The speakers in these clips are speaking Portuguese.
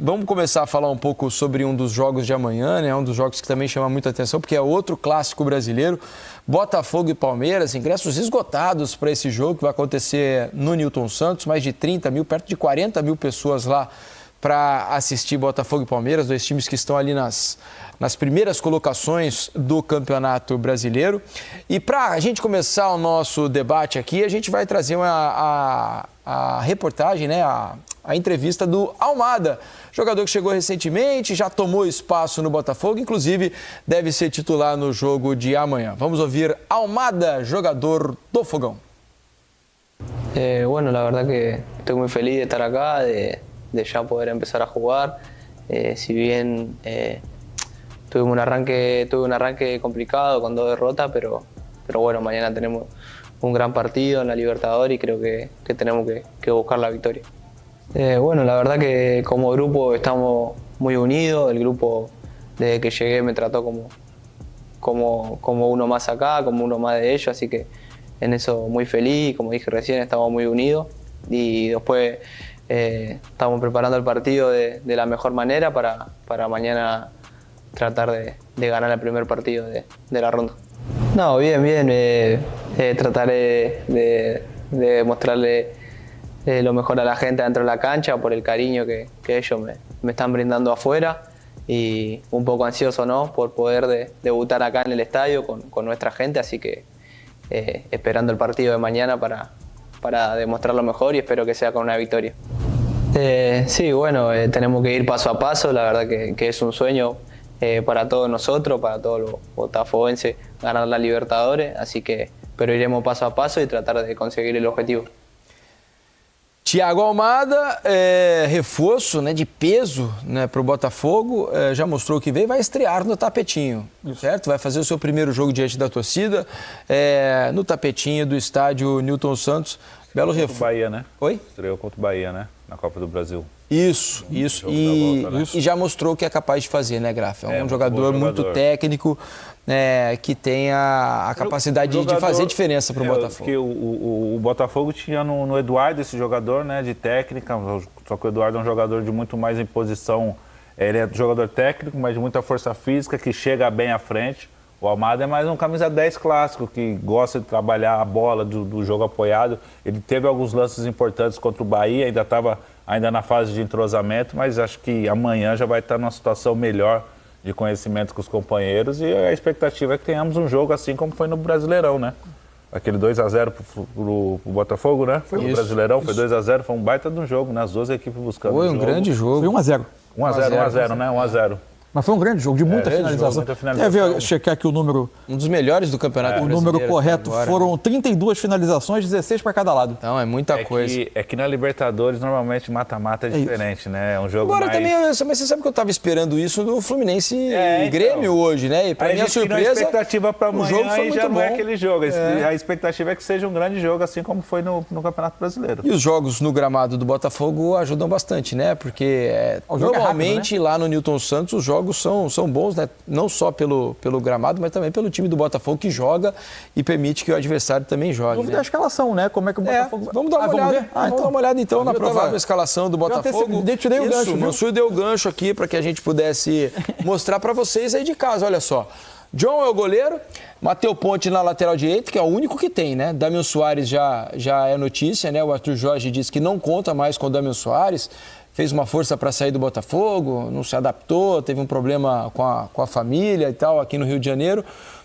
Vamos começar a falar um pouco sobre um dos jogos de amanhã, né? Um dos jogos que também chama muita atenção, porque é outro clássico brasileiro, Botafogo e Palmeiras, ingressos esgotados para esse jogo que vai acontecer no Newton Santos, mais de 30 mil, perto de 40 mil pessoas lá para assistir Botafogo e Palmeiras, dois times que estão ali nas primeiras colocações do Campeonato Brasileiro. E para a gente começar o nosso debate aqui, a gente vai trazer a reportagem, né? A entrevista do Almada, jogador que chegou recentemente, já tomou espaço no Botafogo, inclusive deve ser titular no jogo de amanhã. Vamos ouvir Almada, jogador do Fogão. Bueno, la verdad que estoy muy feliz de estar acá, de ya poder empezar a jugar. Si bien tuve un arranque complicado con 2 derrotas, pero bueno, mañana tenemos un gran partido en la Libertadores y creo que tenemos que buscar la victoria. Bueno, la verdad que como grupo estamos muy unidos. El grupo desde que llegué me trató como uno más acá, como uno más de ellos, así que en eso muy feliz. Como dije recién, estamos muy unidos y después estamos preparando el partido de la mejor manera para mañana tratar de ganar el primer partido de la ronda. No, bien. Trataré de mostrarle lo mejor a la gente dentro de la cancha por el cariño que ellos me están brindando afuera, y un poco ansioso, ¿no?, por poder debutar acá en el estadio con nuestra gente, así que esperando el partido de mañana para demostrar lo mejor y espero que sea con una victoria. Sí, bueno, tenemos que ir paso a paso. La verdad que es un sueño para todos nosotros, para todos los botafoguenses, ganar la Libertadores, así que pero iremos paso a paso y tratar de conseguir el objetivo. Thiago Almada, reforço, né, de peso, né, para o Botafogo, já mostrou que veio e vai estrear no tapetinho, certo? Vai fazer o seu primeiro jogo diante da torcida, no tapetinho do estádio Newton Santos. Belo reforço. Bahia, né? Oi? Estreou contra o Bahia, né? Na Copa do Brasil. Isso. Volta, né? E já mostrou o que é capaz de fazer, né, Graf? É um jogador muito técnico, que tem a capacidade de fazer diferença para o Botafogo. Porque o Botafogo tinha no Eduardo esse jogador, né, de técnica, só que o Eduardo é um jogador de muito mais imposição. Ele é um jogador técnico, mas de muita força física, que chega bem à frente. O Almada é mais um camisa 10 clássico, que gosta de trabalhar a bola do jogo apoiado. Ele teve alguns lances importantes contra o Bahia, ainda estava na fase de entrosamento, mas acho que amanhã já vai estar numa situação melhor de conhecimento com os companheiros, e a expectativa é que tenhamos um jogo assim como foi no Brasileirão, né? Aquele 2-0 pro Botafogo, né? Foi no Brasileirão, foi 2-0, foi um baita de um jogo, né? As duas equipes buscando Foi um grande jogo. Foi 1-0. 1-0, né? 1-0. Mas foi um grande jogo, de muita finalização. Quer ver, checar aqui o número... Um dos melhores do Campeonato Brasileiro. O número correto, agora, foram 32 finalizações, 16 para cada lado. Então, é muita coisa. É que na Libertadores, normalmente, mata-mata é diferente, né? É um jogo Agora mais... também, mas você sabe que eu estava esperando isso do Fluminense e Grêmio hoje, né? E para minha surpresa, a expectativa para amanhã, o jogo foi aí muito já bom. não é aquele jogo. A expectativa é que seja um grande jogo, assim como foi no Campeonato Brasileiro. E os jogos no gramado do Botafogo ajudam bastante, né? Porque normalmente lá no Newton Santos os jogos são bons, né? Não só pelo gramado, mas também pelo time do Botafogo, que joga e permite que o adversário também jogue. Dúvida da escalação, né? Como é que o Botafogo... Vamos dar uma olhada. Vamos dar uma olhada então na provável escalação do Botafogo. Eu te dei o gancho, o Mansur deu o gancho aqui para que a gente pudesse mostrar para vocês aí de casa. Olha só. John é o goleiro, Matheus Ponte na lateral direita, que é o único que tem, né? Damian Soares já é notícia, né? O Arthur Jorge disse que não conta mais com o Damian Soares. Fez uma força para sair do Botafogo, não se adaptou, teve um problema com a família e tal, aqui no Rio de Janeiro.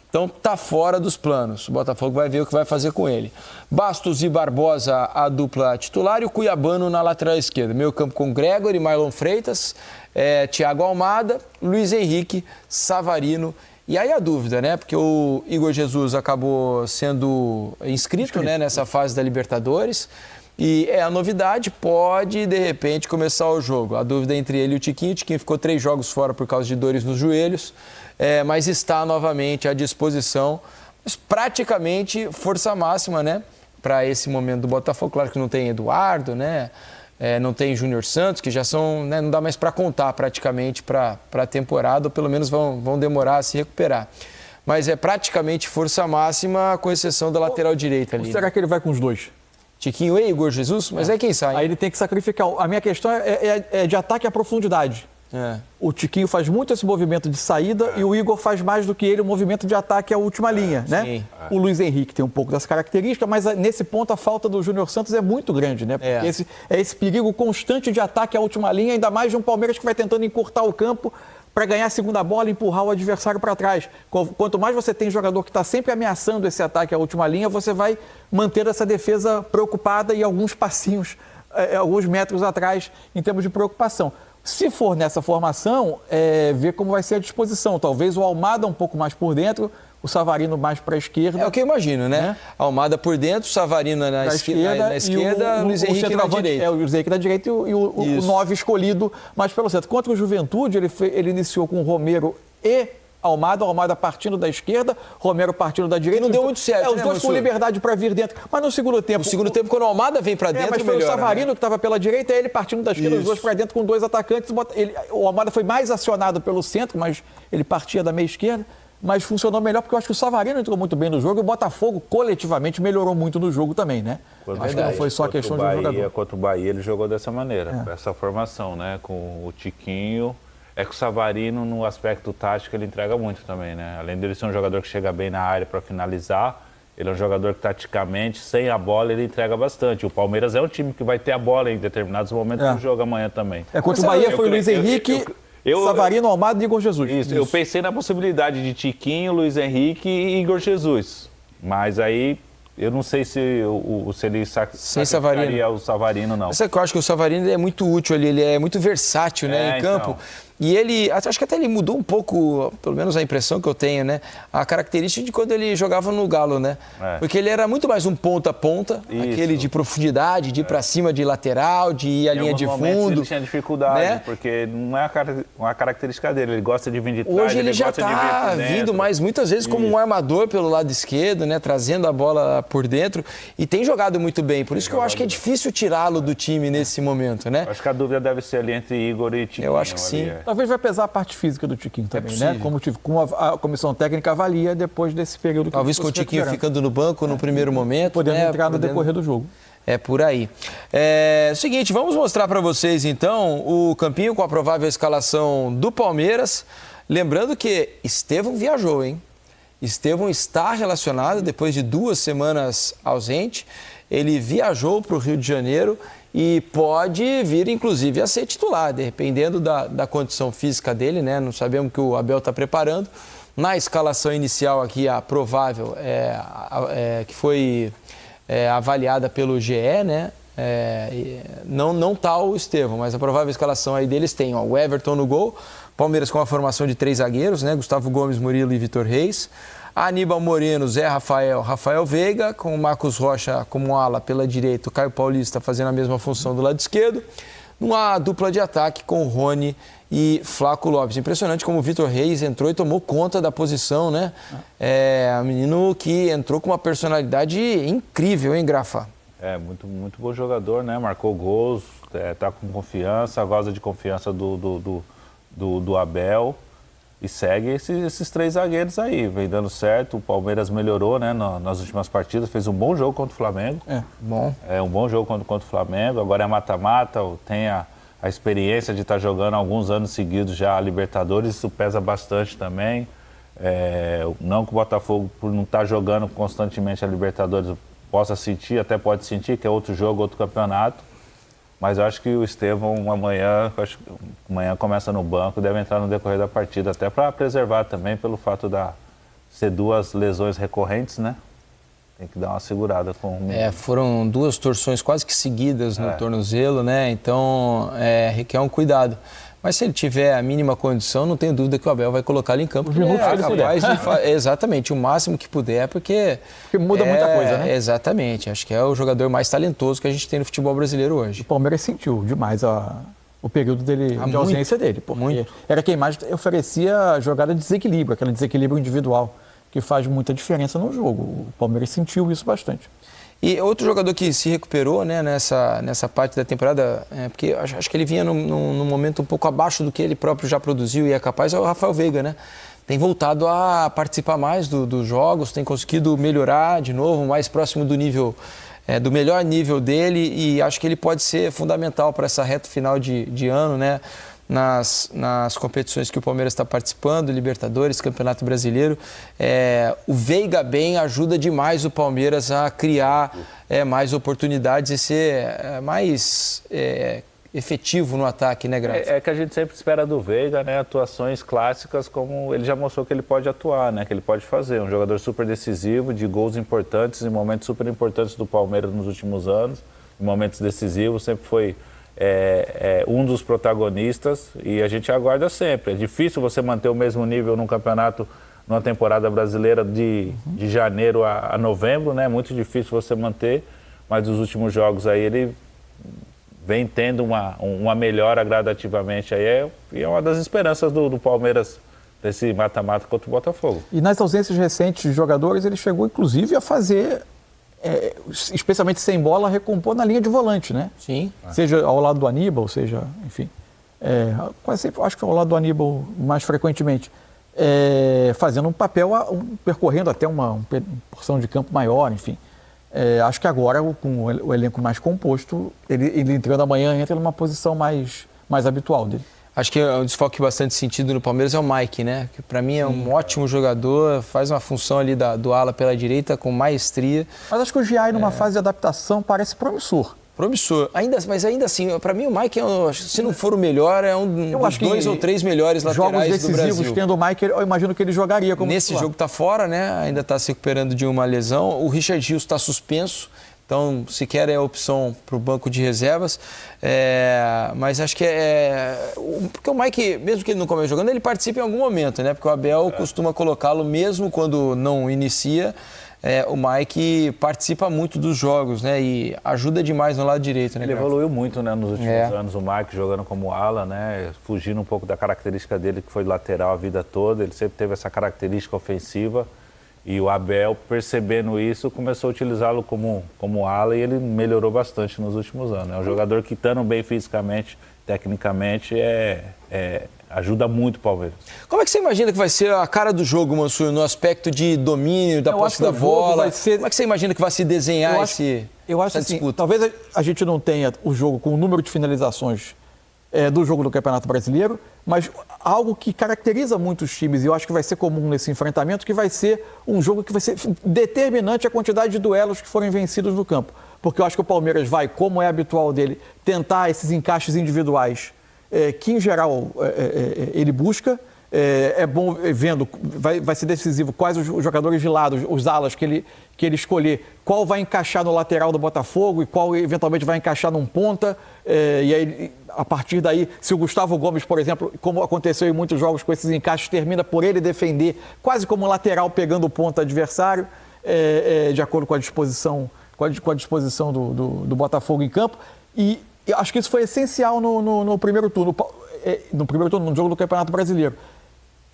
Então tá fora dos planos. O Botafogo vai ver o que vai fazer com ele. Bastos e Barbosa, a dupla titular, e o Cuiabano na lateral esquerda. Meio campo com Gregory, Marlon Freitas, Thiago Almada, Luiz Henrique, Savarino. E aí a dúvida, né? Porque o Igor Jesus acabou sendo inscrito, né, nessa fase da Libertadores. E a novidade, pode de repente começar o jogo. A dúvida é entre ele e o Tiquinho. O Tiquinho ficou 3 jogos fora por causa de dores nos joelhos, mas está novamente à disposição. Mas praticamente força máxima, né, para esse momento do Botafogo. Claro que não tem Eduardo, né? Não tem Júnior Santos, que já são, né, não dá mais para contar praticamente para a temporada, ou pelo menos vão demorar a se recuperar. Mas é praticamente força máxima, com exceção da lateral direita ali. Ou será que ele vai com os dois? Tiquinho e Igor Jesus, mas é quem sai. Aí ele tem que sacrificar. A minha questão é de ataque à profundidade. O Tiquinho faz muito esse movimento de saída e o Igor faz mais do que ele o movimento de ataque à última linha, né? Sim. O Luiz Henrique tem um pouco dessa característica, mas nesse ponto a falta do Júnior Santos é muito grande, né? Porque esse perigo constante de ataque à última linha, ainda mais de um Palmeiras que vai tentando encurtar o campo para ganhar a segunda bola e empurrar o adversário para trás. Quanto mais você tem jogador que está sempre ameaçando esse ataque à última linha, você vai manter essa defesa preocupada e alguns passinhos, alguns metros atrás em termos de preocupação. Se for nessa formação, ver como vai ser a disposição. Talvez o Almada um pouco mais por dentro, o Savarino mais para a esquerda. É o que eu imagino, né? Almada por dentro, Savarino na esquerda, Luiz Henrique na direita. O Luiz Henrique na direita e o 9 escolhido mais pelo centro. Contra o Juventude, ele iniciou com o Romero e Almada partindo da esquerda, Romero partindo da direita. E não deu muito certo, os dois com liberdade para vir dentro. Mas no segundo tempo... No segundo tempo, quando o Almada vem para dentro, mas foi melhora, o Savarino, né? que estava pela direita, ele partindo da esquerda, os dois para dentro com dois atacantes. O Almada foi mais acionado pelo centro, mas ele partia da meia esquerda. Mas funcionou melhor porque eu acho que o Savarino entrou muito bem no jogo e o Botafogo, coletivamente, melhorou muito no jogo também, né? Acho que não foi só questão de um jogador. Contra o Bahia, ele jogou dessa maneira, essa formação, né? Com o Tiquinho. É que o Savarino, no aspecto tático, ele entrega muito também, né? Além dele ser um jogador que chega bem na área para finalizar, ele é um jogador que, taticamente, sem a bola, ele entrega bastante. O Palmeiras é um time que vai ter a bola em determinados momentos do jogo amanhã também. Contra o Bahia foi o Luiz Henrique, Savarino, Almada e Igor Jesus. Isso, eu pensei na possibilidade de Tiquinho, Luiz Henrique e Igor Jesus. Mas aí... Eu não sei se ele sacrificaria o Savarino, não. Mas é que eu acho que o Savarino é muito útil ali, ele é muito versátil, né, em campo. Então. E ele, acho que até ele mudou um pouco, pelo menos a impressão que eu tenho, né? A característica de quando ele jogava no Galo, né? Porque ele era muito mais um ponta a ponta, aquele de profundidade, de ir pra cima de lateral, de ir à linha de fundo. Ele tinha dificuldade, né? Porque não é uma característica dele, ele gosta de vir de trás. Hoje ele já está vindo mais muitas vezes como um armador pelo lado esquerdo, né? Trazendo a bola por dentro e tem jogado muito bem. Por isso que eu acho que é difícil tirá-lo do time nesse momento, né? Acho que a dúvida deve ser ali entre Igor e Tiquinho. Eu acho que sim. Talvez vai pesar a parte física do Tiquinho também, né? Como a comissão técnica avalia depois desse período que talvez com o Tiquinho ficando no banco no primeiro momento. Podendo entrar no decorrer do jogo. É por aí. Seguinte, vamos mostrar para vocês então o campinho com a provável escalação do Palmeiras. Lembrando que Estevão viajou, hein? Estevão está relacionado depois de 2 semanas ausente. Ele viajou para o Rio de Janeiro e pode vir, inclusive, a ser titular, dependendo da condição física dele, né? Não sabemos o que o Abel está preparando. Na escalação inicial aqui, a provável, que foi avaliada pelo GE, né? Não está o Estevão, mas a provável escalação aí deles tem o Everton no gol, Palmeiras com a formação de 3 zagueiros, né? Gustavo Gomes, Murilo e Vitor Reis. Aníbal Moreno, Zé Rafael, Rafael Veiga, com o Marcos Rocha como ala pela direita, o Caio Paulista fazendo a mesma função do lado esquerdo. Numa dupla de ataque com o Rony e Flaco Lopes. Impressionante como o Vitor Reis entrou e tomou conta da posição, né? Um menino que entrou com uma personalidade incrível, hein, Grafa? Muito bom jogador, né? Marcou gols, tá com confiança, goza de confiança do Abel. E segue esses 3 zagueiros aí, vem dando certo. O Palmeiras melhorou, né, nas últimas partidas, fez um bom jogo contra o Flamengo. Um bom jogo contra o Flamengo. Agora é mata-mata, tem a experiência de estar jogando alguns anos seguidos já a Libertadores, isso pesa bastante também. Não que o Botafogo, por não estar jogando constantemente a Libertadores, possa sentir, até pode sentir, que é outro jogo, outro campeonato. Mas eu acho que o Estevão amanhã começa no banco, deve entrar no decorrer da partida, até para preservar também, pelo fato de ser 2 lesões recorrentes, né? Tem que dar uma segurada com o menino. Foram 2 torções quase que seguidas no tornozelo, né? Então, requer um cuidado. Mas se ele tiver a mínima condição, não tenho dúvida que o Abel vai colocá-lo em campo. Capaz de exatamente, o máximo que puder, porque muda muita coisa, né? Exatamente, acho que é o jogador mais talentoso que a gente tem no futebol brasileiro hoje. O Palmeiras sentiu demais o período dele, de ausência dele, porque era quem mais oferecia jogada de desequilíbrio, aquele desequilíbrio individual, que faz muita diferença no jogo. O Palmeiras sentiu isso bastante. E outro jogador que se recuperou, né, nessa parte da temporada, porque acho que ele vinha num momento um pouco abaixo do que ele próprio já produziu e é capaz, é o Rafael Veiga, né? Tem voltado a participar mais dos jogos, tem conseguido melhorar de novo, mais próximo do nível do melhor nível dele e acho que ele pode ser fundamental para essa reta final de ano, né? Nas competições que o Palmeiras está participando, Libertadores, Campeonato Brasileiro. O Veiga bem ajuda demais o Palmeiras a criar mais oportunidades e ser mais efetivo no ataque, né, Graça? É que a gente sempre espera do Veiga, né, atuações clássicas como ele já mostrou que ele pode atuar, né, que ele pode fazer. Um jogador super decisivo, de gols importantes, em momentos super importantes do Palmeiras nos últimos anos, em momentos decisivos, sempre foi um dos protagonistas e a gente aguarda sempre. É difícil você manter o mesmo nível num campeonato, numa temporada brasileira de janeiro a novembro, né? Muito difícil você manter, mas nos últimos jogos aí ele vem tendo uma melhora gradativamente. Aí é uma das esperanças do Palmeiras desse mata-mata contra o Botafogo. E nas ausências recentes de jogadores, ele chegou inclusive a fazer, especialmente sem bola, recompor na linha de volante, né? Sim. Seja ao lado do Aníbal, seja, enfim, quase sempre, acho que ao lado do Aníbal mais frequentemente, fazendo um papel, percorrendo até uma porção de campo maior, enfim. Acho que agora, com o elenco mais composto, ele entrando amanhã, entra numa posição mais habitual dele. Acho que um desfoque bastante sentido no Palmeiras é o Mike, né? Que para mim é um ótimo jogador, faz uma função ali do ala pela direita com maestria. Mas acho que o Giai, numa fase de adaptação, parece promissor. Promissor. Mas ainda assim, para mim o Mike, se não for o melhor, é dos 2 ou 3 melhores laterais do Brasil. Jogos decisivos, tendo o Mike, eu imagino que ele jogaria como Nesse jogo está fora, né? Ainda está se recuperando de uma lesão. O Richard Rios está suspenso, então sequer é opção para o banco de reservas. Mas acho que porque o Mike, mesmo que ele não comece jogando, ele participa em algum momento, né? Porque o Abel costuma colocá-lo mesmo quando não inicia. O Mike participa muito dos jogos, né? E ajuda demais no lado direito, né? Ele evoluiu muito, né, nos últimos anos, o Mike jogando como ala, né? Fugindo um pouco da característica dele, que foi lateral a vida toda. Ele sempre teve essa característica ofensiva. E o Abel, percebendo isso, começou a utilizá-lo como ala e ele melhorou bastante nos últimos anos. É um jogador que, estando bem fisicamente, tecnicamente, ajuda muito o Palmeiras. Como é que você imagina que vai ser a cara do jogo, Mansur, no aspecto de domínio, da posse da bola? Como é que você imagina que vai se desenhar essa disputa? Talvez a gente não tenha o jogo com o número de finalizações do jogo do Campeonato Brasileiro, mas algo que caracteriza muitos times, e eu acho que vai ser comum nesse enfrentamento, que vai ser um jogo que vai ser determinante a quantidade de duelos que forem vencidos no campo. Porque eu acho que o Palmeiras vai, como é habitual dele, tentar esses encaixes individuais, que em geral ele busca. É bom vendo, vai ser decisivo quais os jogadores de lado, os alas que ele escolher, qual vai encaixar no lateral do Botafogo e qual eventualmente vai encaixar num ponta. E aí, a partir daí, se o Gustavo Gomes, por exemplo, como aconteceu em muitos jogos com esses encaixes, termina por ele defender, quase como lateral pegando o ponta adversário, de acordo com a disposição, do Botafogo em campo. E eu acho que isso foi essencial no primeiro turno, no jogo do Campeonato Brasileiro.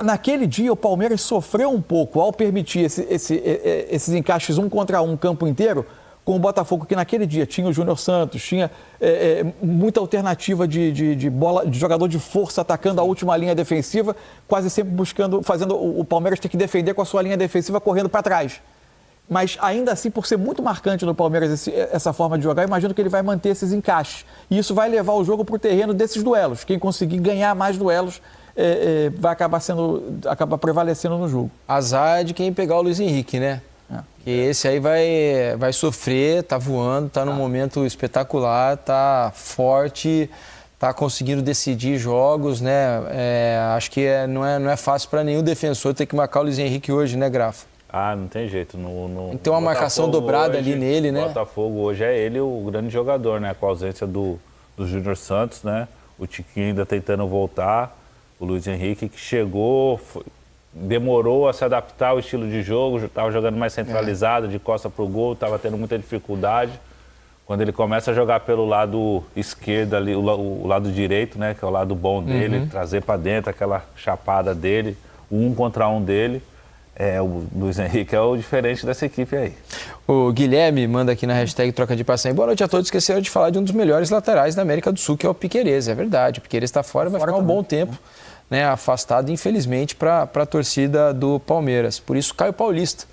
Naquele dia, o Palmeiras sofreu um pouco ao permitir esses encaixes 1 contra 1 campo inteiro, com o Botafogo, que naquele dia tinha o Júnior Santos, tinha muita alternativa de bola, de jogador de força atacando a última linha defensiva, quase sempre fazendo o Palmeiras ter que defender com a sua linha defensiva correndo para trás. Mas ainda assim, por ser muito marcante no Palmeiras essa forma de jogar, eu imagino que ele vai manter esses encaixes. E isso vai levar o jogo para o terreno desses duelos. Quem conseguir ganhar mais duelos vai acabar prevalecendo no jogo. Azar de quem pegar o Luiz Henrique, né? Que esse aí vai sofrer, tá voando, tá num momento espetacular, tá forte, tá conseguindo decidir jogos, né? Acho que não é fácil para nenhum defensor ter que marcar o Luiz Henrique hoje, né, Grafa? Não tem jeito. Tem que ter uma marcação dobrada ali nele, né? O Botafogo hoje é ele o grande jogador, né? Com a ausência do Júnior Santos, né? O Tiquinho ainda tentando voltar. O Luiz Henrique que chegou, demorou a se adaptar ao estilo de jogo, estava jogando mais centralizado, de costa para o gol, estava tendo muita dificuldade. Quando ele começa a jogar pelo lado esquerdo, ali, o lado direito, né? Que é o lado bom dele, trazer para dentro aquela chapada dele, o 1 contra 1 dele. O Luiz Henrique é o diferente dessa equipe aí. O Guilherme manda aqui na hashtag troca de passaem. Boa noite a todos. Esqueceram de falar de um dos melhores laterais da América do Sul, que é o Piquerez. É verdade, o Piquerez está fora, vai ficar um bom tempo, né, afastado, infelizmente, para a torcida do Palmeiras. Por isso, Caio Paulista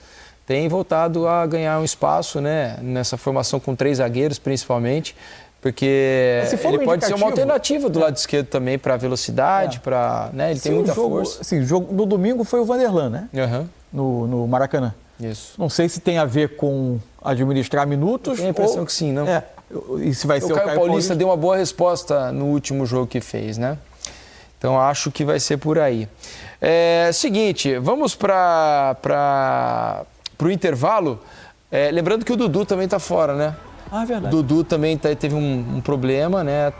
tem voltado a ganhar um espaço, né? Nessa formação com 3 zagueiros, principalmente. Porque ele pode ser uma alternativa do lado esquerdo também para velocidade, para, né? Ele tem muita força. Sim, o jogo no domingo foi o Vanderlan, né? No Maracanã. Isso. Não sei se tem a ver com administrar minutos. Tenho a impressão que sim, não? E se vai ser o Caio Paulista deu uma boa resposta no último jogo que fez, né? Então acho que vai ser por aí. Seguinte, vamos para o intervalo. Lembrando que o Dudu também está fora, né? Ah, verdade. O Dudu também teve um problema, né?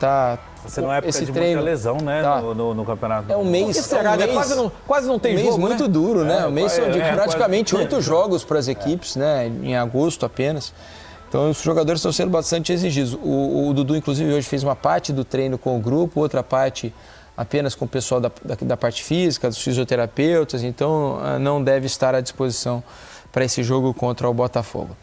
Você não é época esse de treino, muita lesão, né? Tá. No campeonato. É um mês. Que será, né? Quase não tem jogo, muito né? duro, né? Um mês são de praticamente quase. 8 jogos para as equipes, né? Em agosto apenas. Então os jogadores estão sendo bastante exigidos. O Dudu, inclusive, hoje fez uma parte do treino com o grupo, outra parte apenas com o pessoal da parte física, dos fisioterapeutas. Então não deve estar à disposição para esse jogo contra o Botafogo.